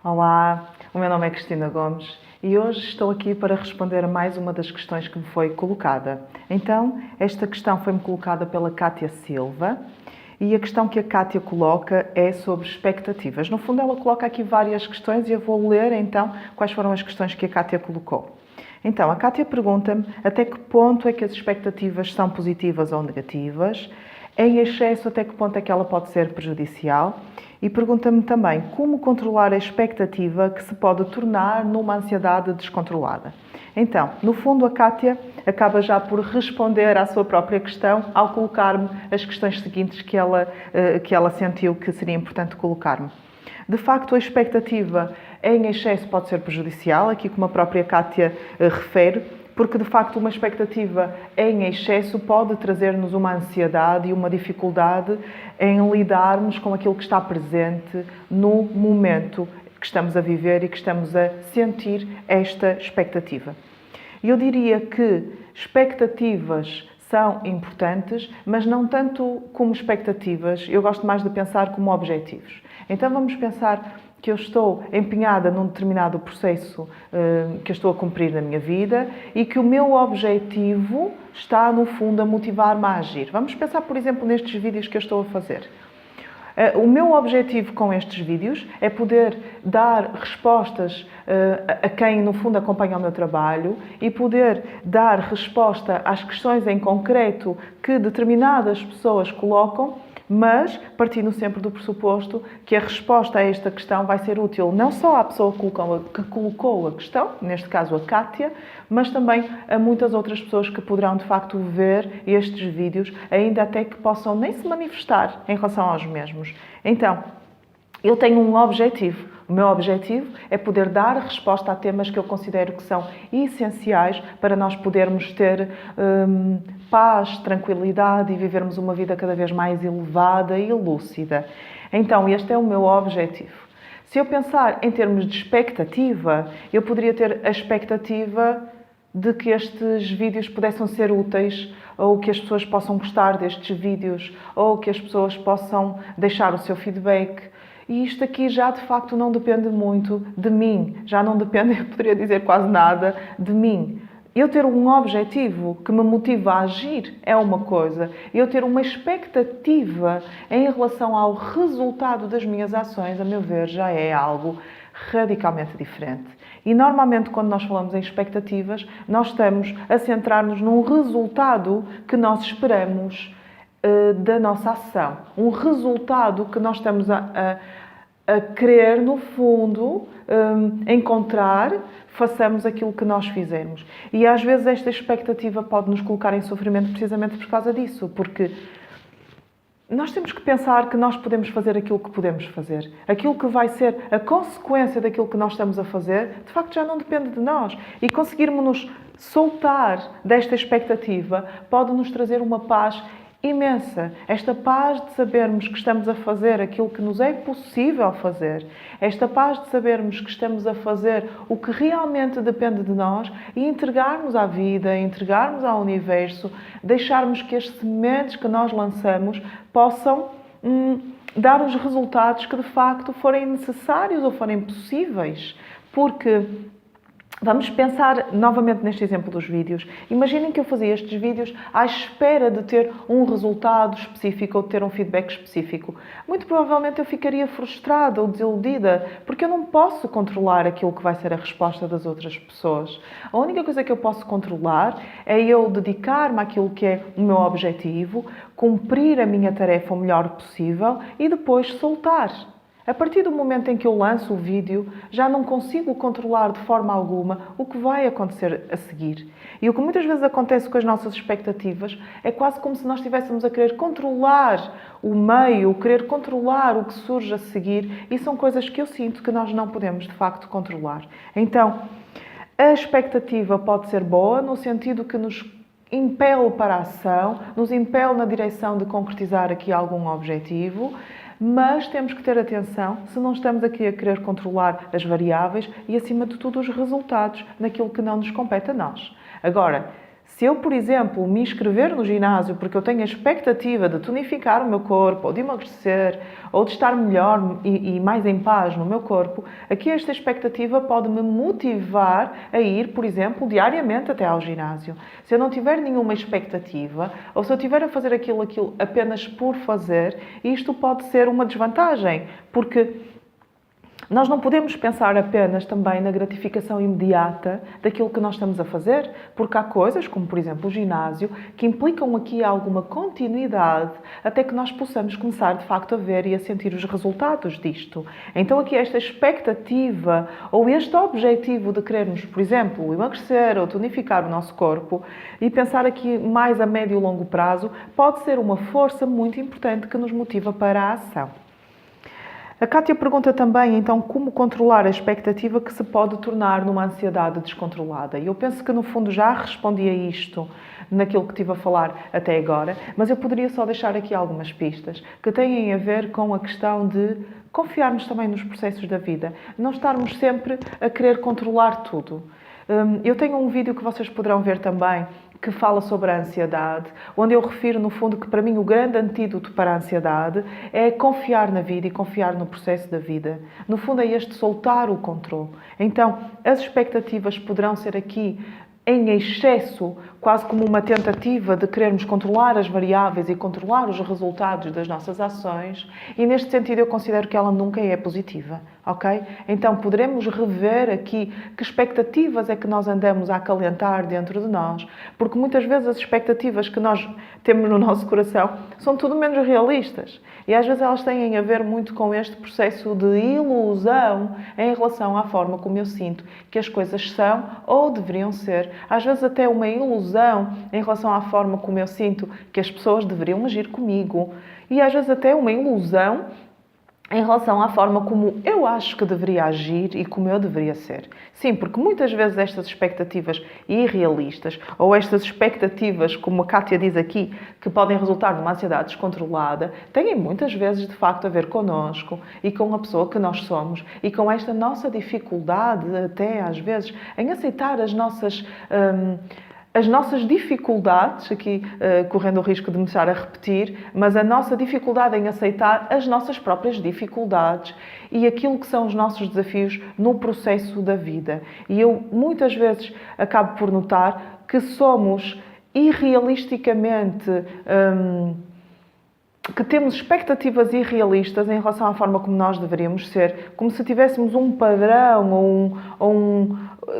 Olá, o meu nome é Cristina Gomes e hoje estou aqui para responder a mais uma das questões que me foi colocada. Então, esta questão foi-me colocada pela Cátia Silva e a questão que a Cátia coloca é sobre expectativas. No fundo, ela coloca aqui várias questões e eu vou ler então quais foram as questões que a Cátia colocou. Então, a Cátia pergunta-me até que ponto é que as expectativas são positivas ou negativas, em excesso até que ponto é que ela pode ser prejudicial e pergunta-me também como controlar a expectativa que se pode tornar numa ansiedade descontrolada. Então, no fundo, a Cátia acaba já por responder à sua própria questão ao colocar-me as questões seguintes que ela sentiu que seria importante colocar-me. De facto, a expectativa em excesso pode ser prejudicial, aqui como a própria Cátia refere, porque de facto uma expectativa em excesso pode trazer-nos uma ansiedade e uma dificuldade em lidarmos com aquilo que está presente no momento que estamos a viver e que estamos a sentir esta expectativa. Eu diria que expectativas são importantes, mas não tanto como expectativas, eu gosto mais de pensar como objetivos. Então vamos pensar que eu estou empenhada num determinado processo que eu estou a cumprir na minha vida e que o meu objetivo está, no fundo, a motivar-me a agir. Vamos pensar, por exemplo, nestes vídeos que eu estou a fazer. O meu objetivo com estes vídeos é poder dar respostas a quem, no fundo, acompanha o meu trabalho e poder dar resposta às questões em concreto que determinadas pessoas colocam, mas partindo sempre do pressuposto que a resposta a esta questão vai ser útil não só à pessoa que colocou a questão, neste caso a Cátia, mas também a muitas outras pessoas que poderão de facto ver estes vídeos, ainda até que possam nem se manifestar em relação aos mesmos. Então, eu tenho um objetivo. O meu objetivo é poder dar resposta a temas que eu considero que são essenciais para nós podermos ter paz, tranquilidade e vivermos uma vida cada vez mais elevada e lúcida. Então, este é o meu objetivo. Se eu pensar em termos de expectativa, eu poderia ter a expectativa de que estes vídeos pudessem ser úteis, ou que as pessoas possam gostar destes vídeos, ou que as pessoas possam deixar o seu feedback. E isto aqui já de facto não depende muito de mim, já não depende, eu poderia dizer quase nada, de mim. Eu ter um objetivo que me motiva a agir é uma coisa. Eu ter uma expectativa em relação ao resultado das minhas ações, a meu ver, já é algo radicalmente diferente. E normalmente quando nós falamos em expectativas, nós estamos a centrar-nos num resultado que nós esperamos da nossa ação. Um resultado que nós estamos a querer, no fundo, encontrar, façamos aquilo que nós fizermos. E às vezes esta expectativa pode nos colocar em sofrimento precisamente por causa disso, porque nós temos que pensar que nós podemos fazer aquilo que podemos fazer. Aquilo que vai ser a consequência daquilo que nós estamos a fazer, de facto já não depende de nós. E conseguirmos-nos soltar desta expectativa pode nos trazer uma paz imensa. Esta paz de sabermos que estamos a fazer aquilo que nos é possível fazer. Esta paz de sabermos que estamos a fazer o que realmente depende de nós e entregarmos à vida, entregarmos ao universo, deixarmos que as sementes que nós lançamos possam dar os resultados que de facto forem necessários ou forem possíveis. Porque vamos pensar novamente neste exemplo dos vídeos. Imaginem que eu fazia estes vídeos à espera de ter um resultado específico ou de ter um feedback específico. Muito provavelmente eu ficaria frustrada ou desiludida, porque eu não posso controlar aquilo que vai ser a resposta das outras pessoas. A única coisa que eu posso controlar é eu dedicar-me àquilo que é o meu objetivo, cumprir a minha tarefa o melhor possível e depois soltar. A partir do momento em que eu lanço o vídeo, já não consigo controlar de forma alguma o que vai acontecer a seguir. E o que muitas vezes acontece com as nossas expectativas é quase como se nós estivéssemos a querer controlar o meio, querer controlar o que surge a seguir, e são coisas que eu sinto que nós não podemos de facto controlar. Então, a expectativa pode ser boa no sentido que nos impele para a ação, nos impele na direção de concretizar aqui algum objetivo, mas temos que ter atenção se não estamos aqui a querer controlar as variáveis e, acima de tudo, os resultados naquilo que não nos compete a nós. Agora, Se eu, por exemplo, me inscrever no ginásio porque eu tenho a expectativa de tonificar o meu corpo, ou de emagrecer, ou de estar melhor e mais em paz no meu corpo, aqui esta expectativa pode me motivar a ir, por exemplo, diariamente até ao ginásio. Se eu não tiver nenhuma expectativa, ou se eu estiver a fazer aquilo apenas por fazer, isto pode ser uma desvantagem, porque nós não podemos pensar apenas também na gratificação imediata daquilo que nós estamos a fazer, porque há coisas, como por exemplo o ginásio, que implicam aqui alguma continuidade até que nós possamos começar de facto a ver e a sentir os resultados disto. Então aqui esta expectativa ou este objetivo de querermos, por exemplo, emagrecer ou tonificar o nosso corpo e pensar aqui mais a médio e longo prazo, pode ser uma força muito importante que nos motiva para a ação. A Kátia pergunta também, então, como controlar a expectativa que se pode tornar numa ansiedade descontrolada. E eu penso que, no fundo, já respondi a isto naquilo que estive a falar até agora, mas eu poderia só deixar aqui algumas pistas que têm a ver com a questão de confiarmos também nos processos da vida, não estarmos sempre a querer controlar tudo. Eu tenho um vídeo que vocês poderão ver também, que fala sobre a ansiedade, onde eu refiro, no fundo, que para mim o grande antídoto para a ansiedade é confiar na vida e confiar no processo da vida. No fundo, é este soltar o controle. Então, as expectativas poderão ser aqui em excesso, quase como uma tentativa de querermos controlar as variáveis e controlar os resultados das nossas ações, e neste sentido eu considero que ela nunca é positiva, ok? Então poderemos rever aqui que expectativas é que nós andamos a acalentar dentro de nós, porque muitas vezes as expectativas que nós temos no nosso coração são tudo menos realistas, e às vezes elas têm a ver muito com este processo de ilusão em relação à forma como eu sinto que as coisas são ou deveriam ser. Às vezes até uma ilusão em relação à forma como eu sinto que as pessoas deveriam agir comigo. E às vezes até uma ilusão em relação à forma como eu acho que deveria agir e como eu deveria ser. Sim, porque muitas vezes estas expectativas irrealistas, ou estas expectativas, como a Kátia diz aqui, que podem resultar numa ansiedade descontrolada, têm muitas vezes, de facto, a ver connosco e com a pessoa que nós somos e com esta nossa dificuldade, até às vezes, em aceitar as nossas dificuldades, aqui correndo o risco de me estar a repetir, mas a nossa dificuldade em aceitar as nossas próprias dificuldades e aquilo que são os nossos desafios no processo da vida. E eu muitas vezes acabo por notar que somos irrealisticamente... que temos expectativas irrealistas em relação à forma como nós deveríamos ser, como se tivéssemos um padrão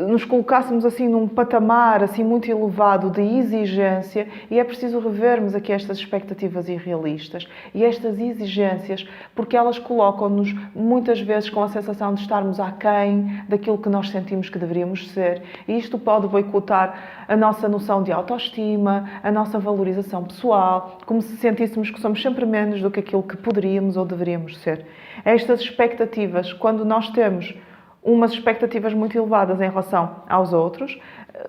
nos colocássemos assim num patamar assim muito elevado de exigência, e é preciso revermos aqui estas expectativas irrealistas e estas exigências, porque elas colocam-nos muitas vezes com a sensação de estarmos aquém daquilo que nós sentimos que deveríamos ser, e isto pode boicotar a nossa noção de autoestima, a nossa valorização pessoal, como se sentíssemos que somos sempre menos do que aquilo que poderíamos ou deveríamos ser. Estas expectativas, quando nós temos umas expectativas muito elevadas em relação aos outros,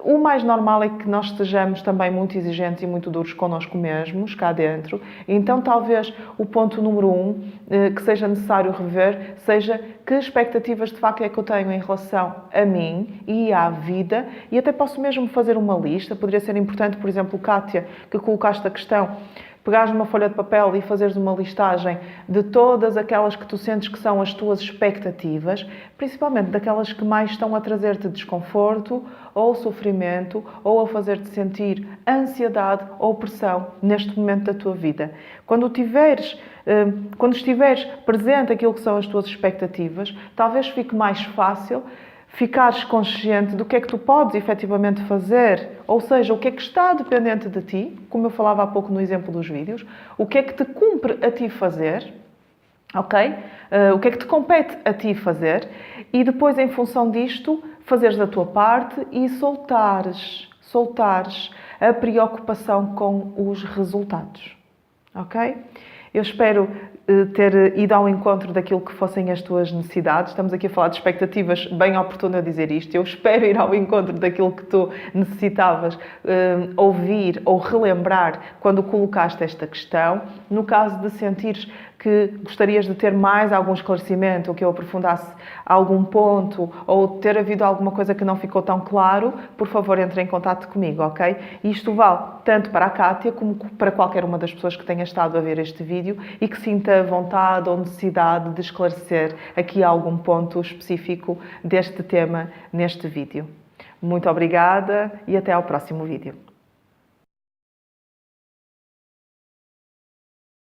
o mais normal é que nós estejamos também muito exigentes e muito duros connosco mesmos, cá dentro. Então, talvez o ponto número 1 que seja necessário rever seja que expectativas de facto é que eu tenho em relação a mim e à vida, e até posso mesmo fazer uma lista. Poderia ser importante, por exemplo, Kátia, que colocaste a questão, pegares numa folha de papel e fazeres uma listagem de todas aquelas que tu sentes que são as tuas expectativas, principalmente daquelas que mais estão a trazer-te desconforto ou sofrimento, ou a fazer-te sentir ansiedade ou pressão neste momento da tua vida. Quando estiveres presente aquilo que são as tuas expectativas, talvez fique mais fácil ficares consciente do que é que tu podes efetivamente fazer, ou seja, o que é que está dependente de ti, como eu falava há pouco no exemplo dos vídeos, o que é que te cumpre a ti fazer, ok? O que é que te compete a ti fazer, e depois, em função disto, fazeres a tua parte e soltares a preocupação com os resultados, ok? Eu espero ter ido ao encontro daquilo que fossem as tuas necessidades. Estamos aqui a falar de expectativas, bem oportuno a dizer isto. Eu espero ir ao encontro daquilo que tu necessitavas ouvir ou relembrar quando colocaste esta questão. No caso de sentires que gostarias de ter mais algum esclarecimento, ou que eu aprofundasse algum ponto, ou ter havido alguma coisa que não ficou tão claro, por favor, entre em contato comigo, ok? E isto vale tanto para a Kátia como para qualquer uma das pessoas que tenha estado a ver este vídeo e que sinta vontade ou necessidade de esclarecer aqui algum ponto específico deste tema neste vídeo. Muito obrigada e até ao próximo vídeo.